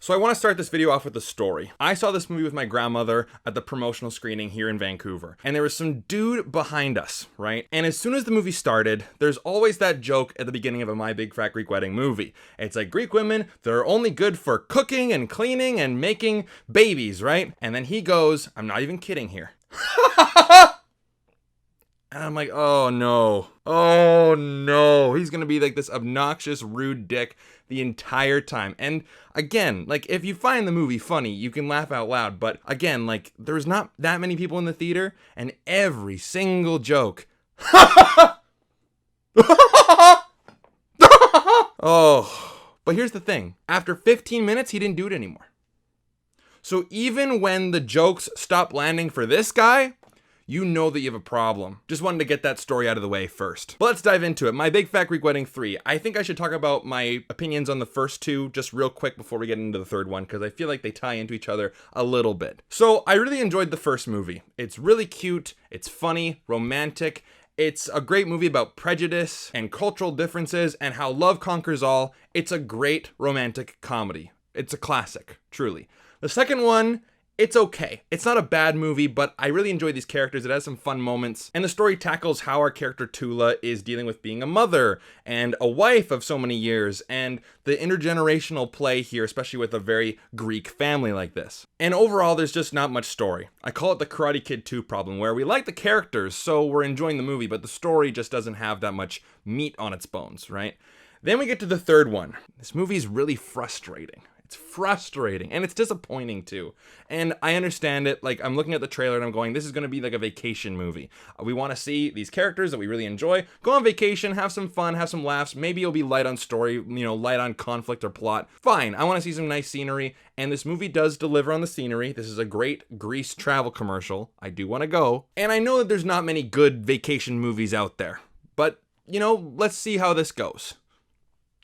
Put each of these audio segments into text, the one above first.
So I want to start this video off with a story. I saw this movie with my grandmother at the promotional screening here in Vancouver, and there was some dude behind us, right? And as soon as the movie started, there's always that joke at the beginning of a My Big Fat Greek Wedding movie. It's like, Greek women, they're only good for cooking and cleaning and making babies, right? And then he goes, I'm not even kidding here. And I'm like, oh no, he's gonna be like this obnoxious, rude dick the entire time. And again, like, if you find the movie funny, you can laugh out loud, but again, like, there's not that many people in the theater, and every single joke, oh, but here's the thing, after 15 minutes, he didn't do it anymore. So even when the jokes stop landing for this guy, you know that you have a problem. Just wanted to get that story out of the way first. But let's dive into it. My Big Fat Greek Wedding 3. I think I should talk about my opinions on the first two just real quick before we get into the third one, because I feel like they tie into each other a little bit. So I really enjoyed the first movie. It's really cute, it's funny, romantic. It's a great movie about prejudice and cultural differences and how love conquers all. It's a great romantic comedy. It's a classic, truly. The second one, it's okay. It's not a bad movie, but I really enjoy these characters. It has some fun moments. And the story tackles how our character Tula is dealing with being a mother and a wife of so many years, and the intergenerational play here, especially with a very Greek family like this. And overall, there's just not much story. I call it the Karate Kid 2 problem, where we like the characters, so we're enjoying the movie, but the story just doesn't have that much meat on its bones, right? Then we get to the third one. This movie is really frustrating. It's frustrating, and it's disappointing too. And I understand it. Like, I'm looking at the trailer and I'm going, this is going to be like a vacation movie. We want to see these characters that we really enjoy, go on vacation, have some fun, have some laughs. Maybe it'll be light on story, light on conflict or plot. Fine. I want to see some nice scenery, and this movie does deliver on the scenery. This is a great Greece travel commercial. I do want to go. And I know that there's not many good vacation movies out there, but let's see how this goes.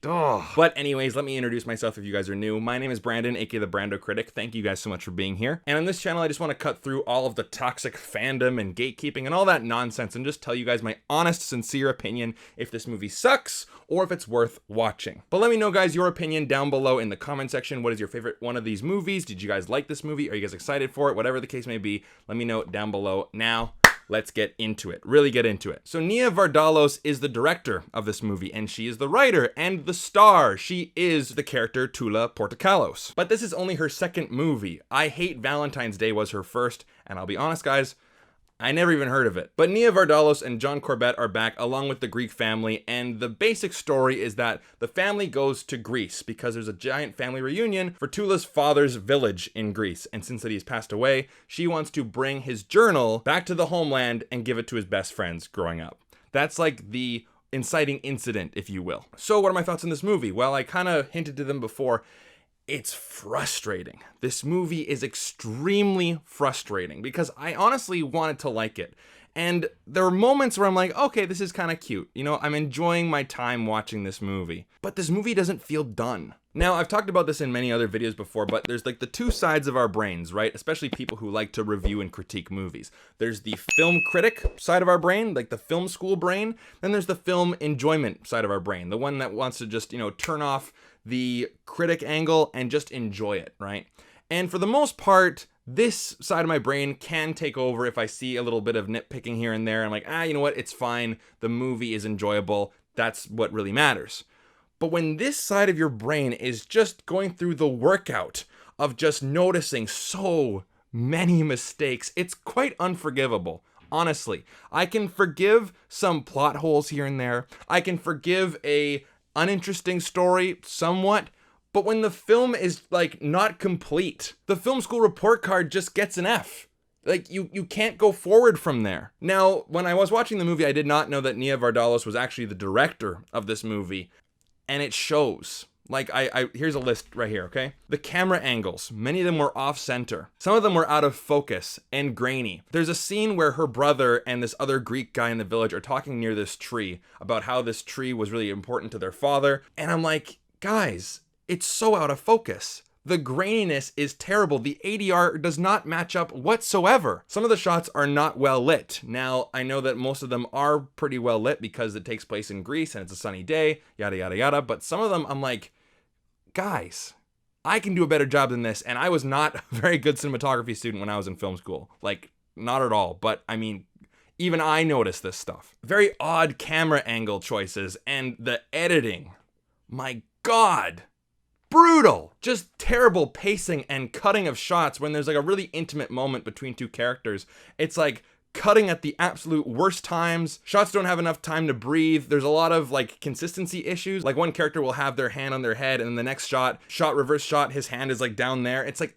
Oh. But anyways, let me introduce myself if you guys are new. My name is Brandon, aka the BrandoCritic. Thank you guys so much for being here. And on this channel, I just want to cut through all of the toxic fandom and gatekeeping and all that nonsense and just tell you guys my honest, sincere opinion if this movie sucks or if it's worth watching. But let me know, guys, your opinion down below in the comment section. What is your favorite one of these movies? Did you guys like this movie? Are you guys excited for it? Whatever the case may be, let me know down below. Now, let's get into it. Really get into it. So Nia Vardalos is the director of this movie, and she is the writer and the star. She is the character Tula Portokalos. But this is only her second movie. I Hate Valentine's Day was her first, and I'll be honest, guys, I never even heard of it. But Nia Vardalos and John Corbett are back along with the Greek family, and the basic story is that the family goes to Greece because there's a giant family reunion for Tula's father's village in Greece. And since that he's passed away, she wants to bring his journal back to the homeland and give it to his best friends growing up. That's like the inciting incident, if you will. So what are my thoughts on this movie? Well, I kind of hinted to them before. It's frustrating. This movie is extremely frustrating because I honestly wanted to like it. And there are moments where I'm like, okay, this is kind of cute. I'm enjoying my time watching this movie. But this movie doesn't feel done. Now, I've talked about this in many other videos before, but there's like the two sides of our brains, right? Especially people who like to review and critique movies. There's the film critic side of our brain, like the film school brain. Then there's the film enjoyment side of our brain, the one that wants to just, turn off the critic angle and just enjoy it, right? And for the most part, this side of my brain can take over if I see a little bit of nitpicking here and there. I'm like, you know what? It's fine. The movie is enjoyable. That's what really matters. But when this side of your brain is just going through the workout of just noticing so many mistakes, it's quite unforgivable. Honestly, I can forgive some plot holes here and there. I can forgive a uninteresting story somewhat, but when the film is like not complete, the film school report card just gets an F. Like you can't go forward from there. Now, when I was watching the movie, I did not know that Nia Vardalos was actually the director of this movie, and it shows. Like, here's a list right here, okay? The camera angles, many of them were off center. Some of them were out of focus and grainy. There's a scene where her brother and this other Greek guy in the village are talking near this tree about how this tree was really important to their father. And I'm like, guys, it's so out of focus. The graininess is terrible. The ADR does not match up whatsoever. Some of the shots are not well lit. Now, I know that most of them are pretty well lit because it takes place in Greece and it's a sunny day, yada, yada, yada. But some of them, I'm like, guys, I can do a better job than this. And I was not a very good cinematography student when I was in film school. Like, not at all. But I mean, even I noticed this stuff. Very odd camera angle choices, and the editing. My God. Brutal. Just terrible pacing and cutting of shots when there's like a really intimate moment between two characters. It's like cutting at the absolute worst times. Shots don't have enough time to breathe. There's a lot of like consistency issues. Like one character will have their hand on their head, and then the next shot, reverse shot, his hand is like down there. It's like,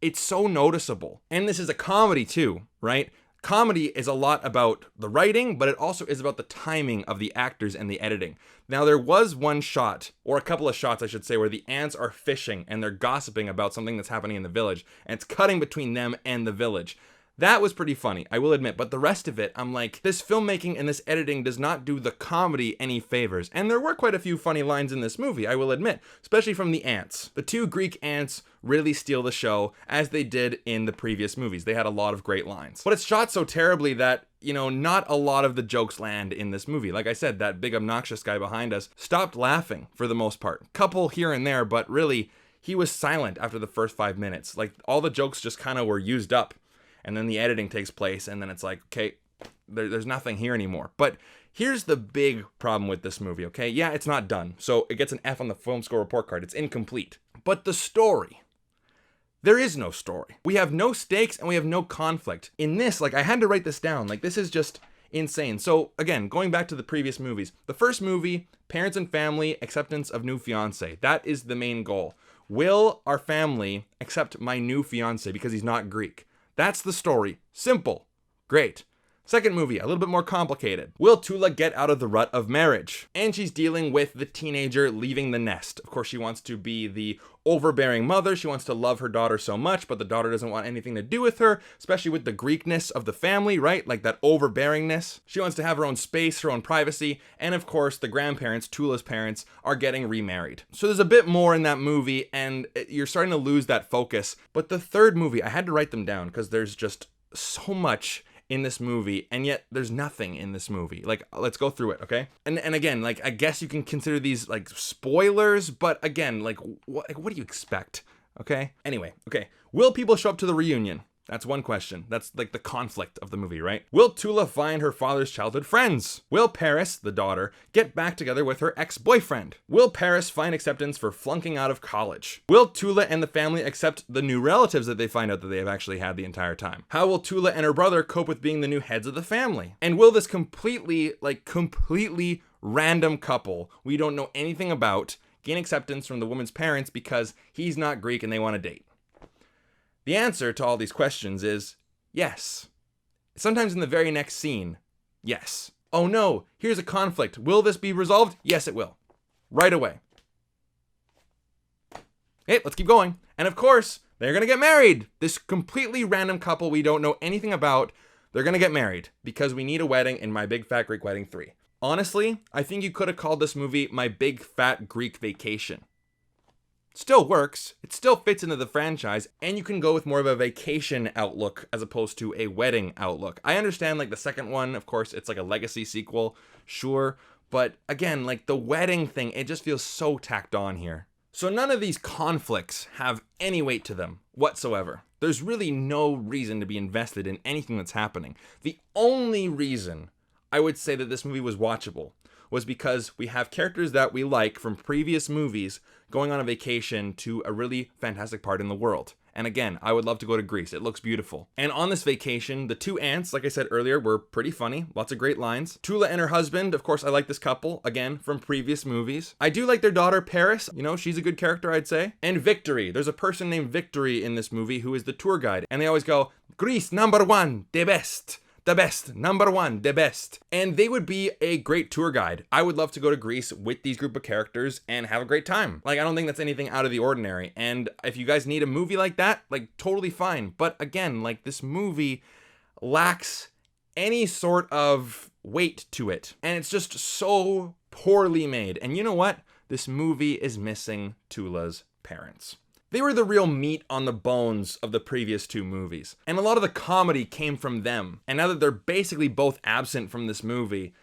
it's so noticeable. And this is a comedy too, right? Comedy is a lot about the writing, but it also is about the timing of the actors and the editing. Now, there was one shot, or a couple of shots, I should say, where the ants are fishing and they're gossiping about something that's happening in the village, and it's cutting between them and the village. That was pretty funny, I will admit, but the rest of it, I'm like, this filmmaking and this editing does not do the comedy any favors. And there were quite a few funny lines in this movie, I will admit, especially from the ants. The two Greek ants really steal the show, as they did in the previous movies. They had a lot of great lines. But it's shot so terribly that, you know, not a lot of the jokes land in this movie. Like I said, that big obnoxious guy behind us stopped laughing for the most part. Couple here and there, but really, he was silent after the first 5 minutes. Like, all the jokes just kind of were used up. And then the editing takes place, and then it's like, okay, there's nothing here anymore. But here's the big problem with this movie, okay? Yeah, it's not done. So it gets an F on the film score report card. It's incomplete. But the story. There is no story. We have no stakes, and we have no conflict. In this, like, I had to write this down. Like, this is just insane. So, again, going back to the previous movies. The first movie, parents and family, acceptance of new fiancé. That is the main goal. Will our family accept my new fiancé because he's not Greek? That's the story. Simple. Great. Second movie, a little bit more complicated. Will Tula get out of the rut of marriage? And she's dealing with the teenager leaving the nest. Of course, she wants to be the overbearing mother. She wants to love her daughter so much, but the daughter doesn't want anything to do with her, especially with the Greekness of the family, right? Like that overbearingness. She wants to have her own space, her own privacy. And of course, the grandparents, Tula's parents, are getting remarried. So there's a bit more in that movie, and you're starting to lose that focus. But the third movie, I had to write them down because there's just so much in this movie, and yet there's nothing in this movie. Like, let's go through it, okay? And again, like, I guess you can consider these like spoilers, but again, like what do you expect? Okay? Anyway, okay. Will people show up to the reunion? That's one question. That's like the conflict of the movie, right? Will Tula find her father's childhood friends? Will Paris, the daughter, get back together with her ex-boyfriend? Will Paris find acceptance for flunking out of college? Will Tula and the family accept the new relatives that they find out that they have actually had the entire time? How will Tula and her brother cope with being the new heads of the family? And will this completely random couple we don't know anything about gain acceptance from the woman's parents because he's not Greek and they want to date? The answer to all these questions is yes. Sometimes in the very next scene, yes. Oh no, here's a conflict. Will this be resolved? Yes, it will. Right away. Hey, let's keep going. And of course, they're going to get married. This completely random couple we don't know anything about, they're going to get married because we need a wedding in My Big Fat Greek Wedding 3. Honestly, I think you could have called this movie My Big Fat Greek Vacation. Still works, it still fits into the franchise, and you can go with more of a vacation outlook as opposed to a wedding outlook. I understand like the second one, of course, it's like a legacy sequel, sure, but again, like the wedding thing, it just feels so tacked on here. So none of these conflicts have any weight to them whatsoever. There's really no reason to be invested in anything that's happening. The only reason I would say that this movie was watchable was because we have characters that we like from previous movies going on a vacation to a really fantastic part in the world. And again, I would love to go to Greece. It looks beautiful. And on this vacation, the two aunts, like I said earlier, were pretty funny. Lots of great lines. Tula and her husband, of course, I like this couple, again, from previous movies. I do like their daughter, Paris. You know, she's a good character, I'd say. And Victory. There's a person named Victory in this movie who is the tour guide. And they always go, Greece, #1, the best. The best, #1, the best. And they would be a great tour guide. I would love to go to Greece with these group of characters and have a great time. Like, I don't think that's anything out of the ordinary. And if you guys need a movie like that, like, totally fine. But again, like, this movie lacks any sort of weight to it. And it's just so poorly made. And you know what? This movie is missing Tula's parents. They were the real meat on the bones of the previous two movies. And a lot of the comedy came from them. And now that they're basically both absent from this movie,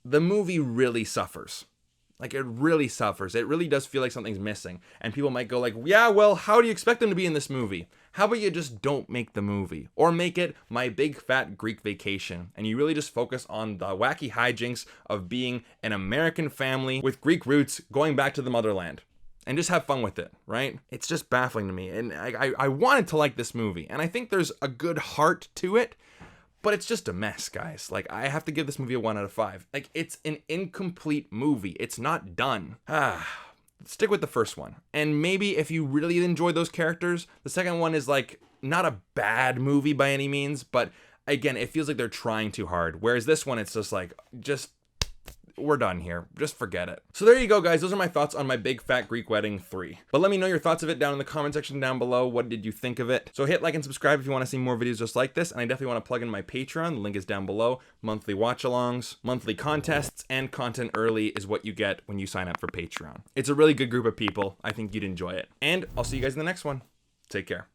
the movie really suffers. Like, it really suffers. It really does feel like something's missing. And people might go like, yeah, well, how do you expect them to be in this movie? How about you just don't make the movie? Or make it My Big Fat Greek Vacation, and you really just focus on the wacky hijinks of being an American family with Greek roots going back to the motherland. And just have fun with it, right? It's just baffling to me. And I wanted to like this movie, and I think there's a good heart to it, but it's just a mess, guys. Like, I have to give this movie a 1 out of 5. Like, it's an incomplete movie. It's not done. Stick with the first one. And maybe if you really enjoy those characters, the second one is like not a bad movie by any means, but again, it feels like they're trying too hard. Whereas this one, it's just like, we're done here. Just forget it. So there you go, guys. Those are my thoughts on My Big Fat Greek Wedding 3. But let me know your thoughts of it down in the comment section down below. What did you think of it? So hit like and subscribe if you want to see more videos just like this. And I definitely want to plug in my Patreon. The link is down below. Monthly watch-alongs, monthly contests, and content early is what you get when you sign up for Patreon. It's a really good group of people. I think you'd enjoy it. And I'll see you guys in the next one. Take care.